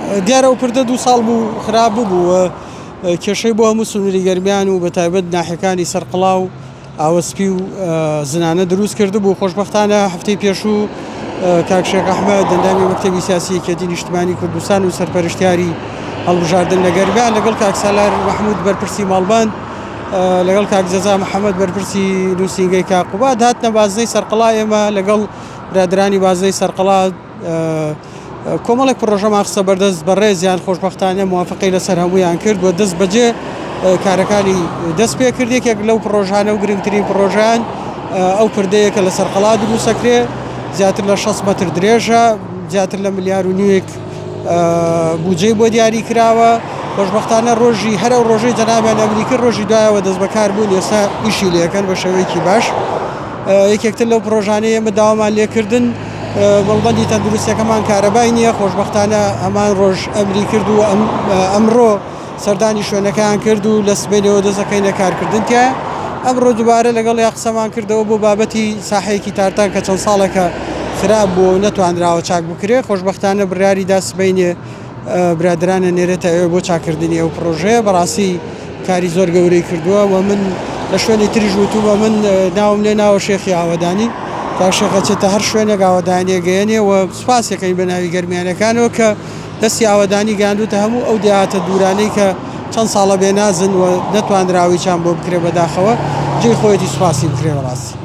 دیارە ئەو پردە 2 ساڵ بوو خراپ بوو کێشەی بۆ هەموو سنووری گەرمیان و بە تایبەت ناحیەکانی سەرقڵا و ئاوەسپی و زنانە دروست کرده بوو. خۆشبەختانە هەفتەی پێشوو کاک شێخ ئەحمەد دەندامی مەکتەبی سیاسی یەکێتی نیشتیمانی کوردستان و سەرپەرشتیاری هەڵبژاردن لە گەرمیان لەگەڵ کاک سالار محمود بەرپرسی ماڵبند لەگەڵ کاک جەزا محەممەد بەرپرسی نووسینگەی کاقوبات هاتنە بازنەی سەرقڵا. ئێمە لەگەڵ برادرانی بازنەی سەرقڵا کۆمەڵێک پرۆژەمان خستە بەردەست بەڕێزیان خۆشبەختانە موافقەی لەسەر هەموویان کرد بۆ دەست بەجێ کارەکانی دەست پێ کرد. یەکێک لەو پرۆژانە و گرنگترین پرۆژیان ئەو پردەیەکە لە سەرقڵا دروستەکرێ، زیاتر لە 6 مەتر درێژە، زیاتر لە 1.5 ملیار بودجەی بۆ دیاری کراوە. خۆشبەختانە ڕۆژی هەرە و ڕۆژەی جەنابیان ئەمریکی ڕۆژی دوایەوە دەست بەکار بوون، ئێستا ئیشی لێەکەن بە شێوەیەکی باش. یەکێکتر لەو پرۆژانەی ئێمە داوامان لێکردن بەڵبەندی تەندروستیەکەمان کارەبای نییە. خۆشبەختانە هەمان ڕۆژ ئەمری کرد و ئەمڕۆ سەردانی شوێنەکان کرد و لە سبەینەوە دەستەکەینە کارکردن تیا. ئەمڕۆ دووبارە لەگەڵ یا قسەمان کردەوە بۆ بابەتی ساحەیەکی تارتان کە چەند ساڵێکە خراپ بوو و نەتوانراوە چاک بکرێ. خۆشبەختانە بڕیاری دا سبەینێ برادرانە نێرێتە ئێوە بۆ چاکردنی ئەو پرۆژەیە. بەڕاستی کاری زۆر گەورەی کردووە و من لە شوێنی تریژ وتووە من ناوم لێ ناوە شێخی ئاوەدانی، تا شێخە چێتە هەر شوێنێک ئاوەدانیە گەیەنێ و سوپاسەکەی بە ناوی گەرمیانەکانەوە کە دەستی ئاوەدانی گاندوتە هەموو ئەو دیهاتە دوورانەی کە چەند ساڵە بێنازن و نەتوانراوی چان بۆ بکرێ بەداخەوە. جێی خۆیەتی سوپاسی بکرێ. بەڕاستی